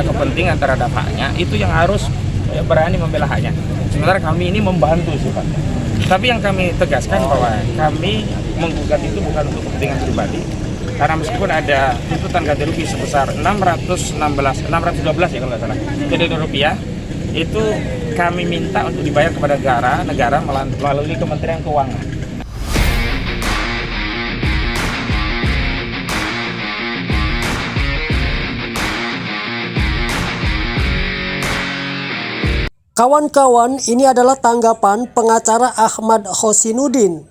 kepentingan terhadap haknya itu yang harus berani membela haknya. Sementara kami ini membantu sifatnya. Tapi yang kami tegaskan bahwa kami menggugat itu bukan untuk kepentingan pribadi. Karena meskipun ada tuntutan ganti rugi sebesar 612 ya kalau nggak salah triliun rupiah, itu kami minta untuk dibayar kepada negara melalui Kementerian Keuangan. Kawan-kawan, ini adalah tanggapan pengacara Ahmad Hosinuddin.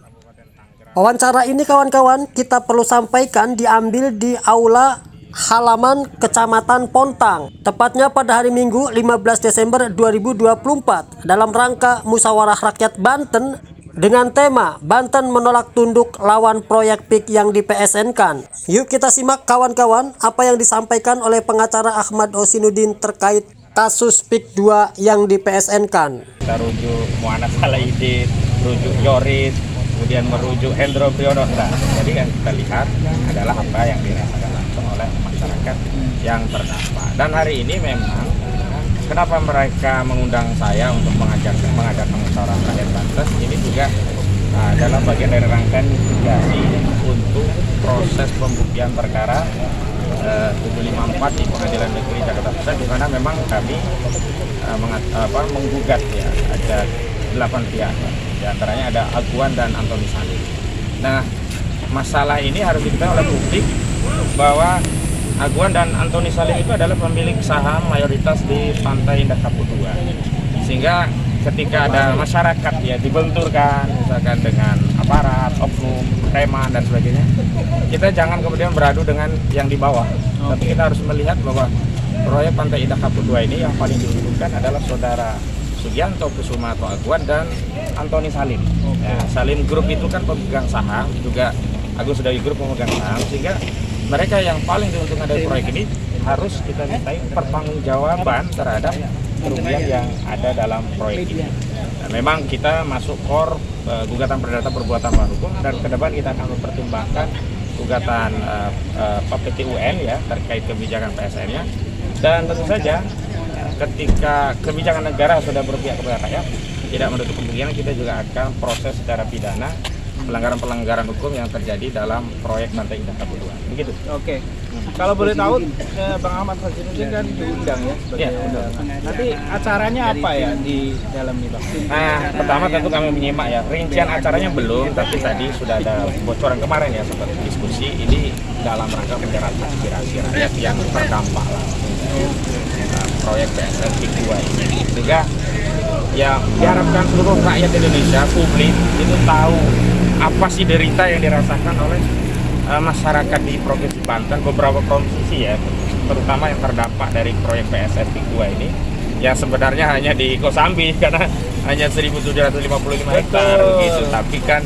Wawancara ini kawan-kawan kita perlu sampaikan diambil di aula halaman Kecamatan Pontang, tepatnya pada hari Minggu 15 Desember 2024 dalam rangka Musyawarah Rakyat Banten dengan tema Banten menolak tunduk lawan proyek PIK yang di PSN-kan. Yuk kita simak kawan-kawan apa yang disampaikan oleh pengacara Ahmad Hosinuddin terkait kasus PIK 2 yang di PSN-kan. Kita rujuk Mu'annas Salaidin, rujuk Yoris, kemudian merujuk Hendro Priyono. Jadi yang kita lihat adalah apa yang dirasakan langsung oleh masyarakat yang terdampak. Dan hari ini memang kenapa mereka mengundang saya untuk mengadakan musyawarah rakyat Banten, ini juga adalah bagian dari rangkaian mitigasi untuk proses pembuktian perkara 754 di Pengadilan Negeri Jakarta Pusat, di mana memang kami menggugat ya, ada 8 pihak, di antaranya ada Aguan dan Antoni Salim. Nah, masalah ini harus diketahui oleh publik bahwa Aguan dan Antoni Salim itu adalah pemilik saham mayoritas di Pantai Indah Kapuk 2. Sehingga ketika ada masyarakat ya dibenturkan misalkan dengan aparat, oknum, preman dan sebagainya, kita jangan kemudian beradu dengan yang di bawah. Tapi kita harus melihat bahwa proyek Pantai Indah Kapuk 2 ini yang paling diuntungkan adalah saudara Sugianto Kusuma atau Aguan dan Antoni Salim. Ya, Salim Group itu kan pemegang saham, juga Agus Sedayu Group pemegang saham, sehingga mereka yang paling diuntungkan dari proyek ini harus kita mintai pertanggungjawaban terhadap kerugian yang ada dalam proyek ini. Nah, memang kita masuk core gugatan perdata perbuatan melawan hukum, dan ke depan kita akan mempertimbangkan gugatan PT UN ya terkait kebijakan PSN-nya. Dan tentu saja ketika kebijakan negara sudah berpihak kepada rakyat, tidak menutup kemungkinan kita juga akan proses secara pidana pelanggaran hukum yang terjadi dalam proyek Pantai Indah Kapuk 2. Begitu. Oke. Kalau boleh tahu, Bang Ahmad Hosinuddin kan diundang ya sebagai undangan. Nanti acaranya apa ya di dalam ini, Bang? Nah, pertama tentu kami menyimak ya. Rincian acaranya belum, tapi tadi sudah ada bocoran kemarin ya seperti diskusi ini dalam rangka menyerap aspirasi rakyat yang terdampak langsung proyek PSN PIK 2 ini. Sehingga ya diharapkan seluruh rakyat Indonesia, publik itu tahu apa sih derita yang dirasakan oleh masyarakat di Provinsi Banten, beberapa provinsi ya, terutama yang terdampak dari proyek PSN PIK 2 ini, yang sebenarnya hanya di Kosambi karena hanya 1.755 hektar gitu, tapi kan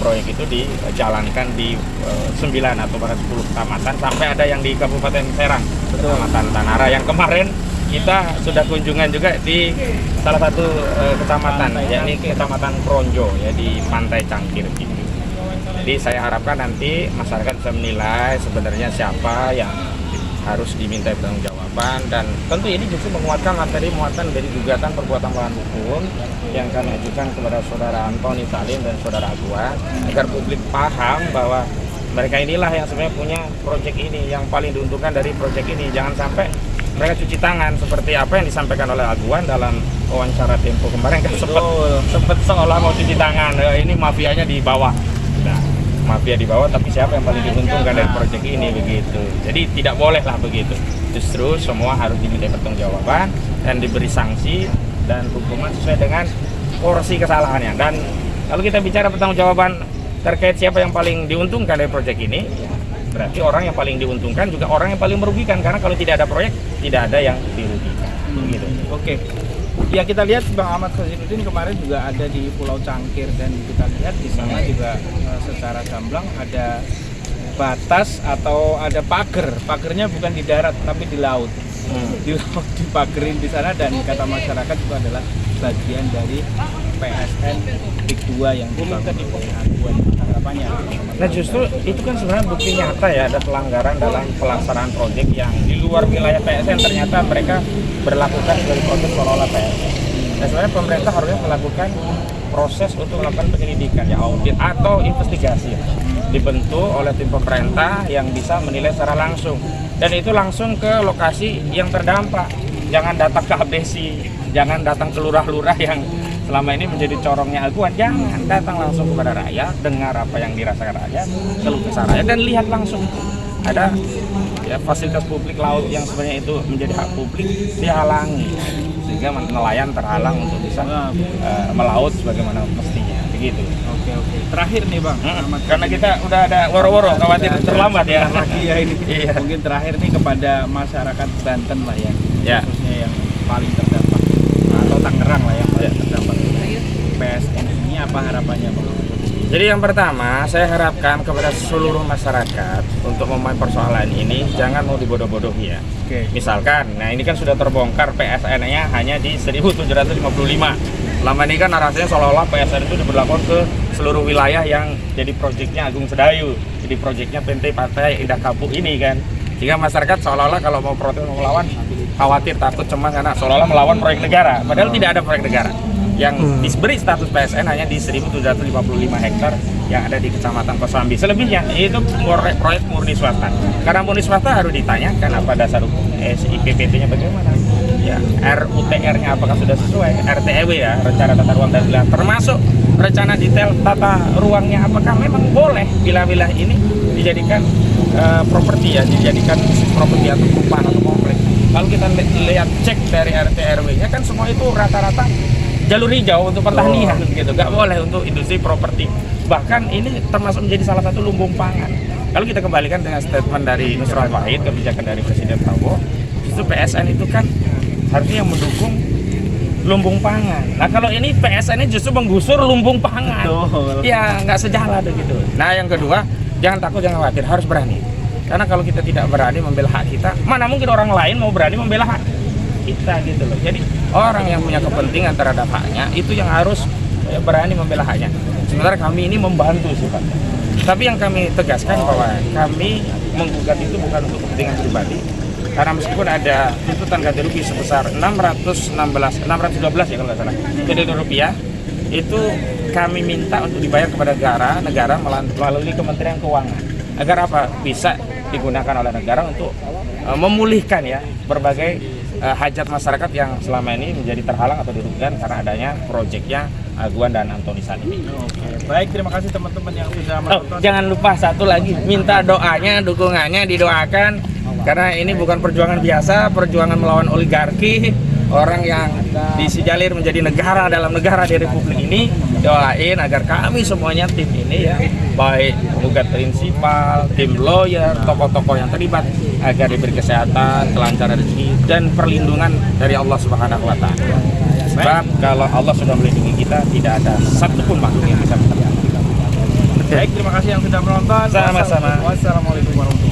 proyek itu dijalankan di 9 atau bahkan 10 kecamatan, sampai ada yang di Kabupaten Serang, Kecamatan Tanara, yang kemarin kita sudah kunjungan juga di salah satu kecamatan, yakni Kecamatan Kronjo ya, di Pantai Cangkir gitu. Jadi saya harapkan nanti masyarakat bisa menilai sebenarnya siapa yang harus diminta pertanggungjawaban, dan tentu ini justru menguatkan materi muatan dari gugatan perbuatan melawan hukum yang kami ajukan kepada saudara Antoni Salim dan saudara Aguan, agar publik paham bahwa mereka inilah yang sebenarnya punya proyek ini, yang paling diuntungkan dari proyek ini. Jangan sampai mereka cuci tangan seperti apa yang disampaikan oleh Aguan dalam wawancara Tempo kemarin, kan sempat seolah mau cuci tangan, ini mafianya di bawah. Nah, mafia di bawah, tapi siapa yang paling diuntungkan dari proyek ini, begitu. Jadi tidak boleh lah begitu. Justru semua harus diminta pertanggungjawaban dan diberi sanksi dan hukuman sesuai dengan porsi kesalahannya. Dan kalau kita bicara pertanggungjawaban terkait siapa yang paling diuntungkan dari proyek ini, ya, berarti orang yang paling diuntungkan juga orang yang paling merugikan, karena kalau tidak ada proyek tidak ada yang dirugikan. Begitu. Oke. Ya, kita lihat Bang Ahmad Hosinuddin kemarin juga ada di Pulau Cangkir, dan kita lihat di sana juga secara gamblang ada batas atau ada pagar. Pagernya bukan di darat tapi di laut. Di laut dipagerin di sana, dan kata masyarakat itu adalah bagian dari PSN PIK 2 yang dibangun oleh Aguan. kedepannya. Nah justru itu kan sebenarnya bukti nyata ya ada pelanggaran dalam pelaksanaan proyek yang di luar wilayah PSN ternyata mereka berlakukan dari proyek seolah-olah PSN. Nah sebenarnya pemerintah harusnya melakukan proses untuk melakukan penyelidikan ya audit atau investigasi dibentuk oleh tim pemerintah yang bisa menilai secara langsung dan itu langsung ke lokasi yang terdampak. Jangan datang ke abdesi, jangan datang ke lurah-lurah yang selama ini menjadi corongnya Aguan. Jangan datang langsung kepada rakyat, dengar apa yang dirasakan rakyat, keluh kesah rakyat dan lihat langsung ada ya fasilitas publik laut yang sebenarnya itu menjadi hak publik dihalangi sehingga nelayan terhalang untuk bisa melaut sebagaimana mestinya begitu. Oke. Terakhir nih Bang, karena kita udah ada woro-woro khawatir terlambat ya. Lagi ya ini. Iya. Mungkin terakhir nih kepada masyarakat Banten lah ya, Ya. khususnya yang paling terdampak atau Tangerang lah yang paling terdampak. PSN ini apa harapannya Bang? Jadi yang pertama, saya harapkan kepada seluruh masyarakat untuk memahami persoalan ini jangan mau dibodoh-bodohi ya. Oke. Misalkan, nah ini kan sudah terbongkar PSN-nya hanya di 1755. Lama ini kan narasinya seolah-olah PSN itu diberlakukan ke seluruh wilayah yang jadi proyeknya Agung Sedayu, jadi proyeknya PT Partai Indah Kapuk ini kan. Sehingga masyarakat seolah-olah kalau mau protes mau melawan khawatir takut cemas karena seolah-olah melawan proyek negara, padahal tidak ada proyek negara. Yang diberi status PSN hanya di 1755 hektar yang ada di Kecamatan Kosambi. Selebihnya itu proyek murni swasta. Karena murni swasta harus ditanyakan apa dasar hukum IPPT-nya bagaimana. Ya, RUTR-nya apakah sudah sesuai, RTEW ya, rencana tata ruang dan wilayah, termasuk rencana detail tata ruangnya apakah memang boleh wilayah ini dijadikan properti ya, dijadikan properti atau perumahan atau kompleks. Kalau kita lihat cek dari RT/RW-nya kan semua itu rata-rata jalur hijau untuk pertanian gitu, nggak boleh untuk industri properti. Bahkan ini termasuk menjadi salah satu lumbung pangan. Kalau kita kembalikan dengan statement dari Nusron Wahid, kebijakan dari Presiden Prabowo, justru PSN itu kan harusnya yang mendukung lumbung pangan. Nah kalau ini PSN ini justru menggusur lumbung pangan. Ya nggak sejalan begitu. Nah yang kedua, jangan takut, jangan khawatir, harus berani. Karena kalau kita tidak berani membela hak kita, mana mungkin orang lain mau berani membela hak kita gitu loh. Jadi orang yang punya kepentingan terhadap haknya itu yang harus berani membela haknya. Sementara kami ini membantu sifatnya. Tapi yang kami tegaskan bahwa kami menggugat itu bukan untuk kepentingan pribadi. Karena meskipun ada tuntutan ganti rugi sebesar 612 ya kalau nggak salah triliun rupiah, itu kami minta untuk dibayar kepada negara melalui Kementerian Keuangan. Agar apa? Bisa digunakan oleh negara untuk memulihkan ya berbagai hajat masyarakat yang selama ini menjadi terhalang atau dirugikan karena adanya proyeknya Aguan dan Antoni Salim. Oke. Baik, terima kasih teman-teman yang sudah menonton. Jangan lupa satu lagi, minta doanya, dukungannya didoakan karena ini bukan perjuangan biasa, perjuangan melawan oligarki, orang yang disijalir menjadi negara dalam negara di Republik ini. Doain agar kami semuanya tim ini ya, baik penggugat prinsipal, tim lawyer, tokoh-tokoh yang terlibat agar diberi kesehatan, kelancaran rezeki dan perlindungan dari Allah Subhanahu wa taala. Sebab kalau Allah sudah melindungi kita, tidak ada satupun makhluk yang bisa menyelamatkan kita. Baik, terima kasih yang sudah menonton. Sama-sama. Wassalamualaikum warahmatullahi wabarakatuh.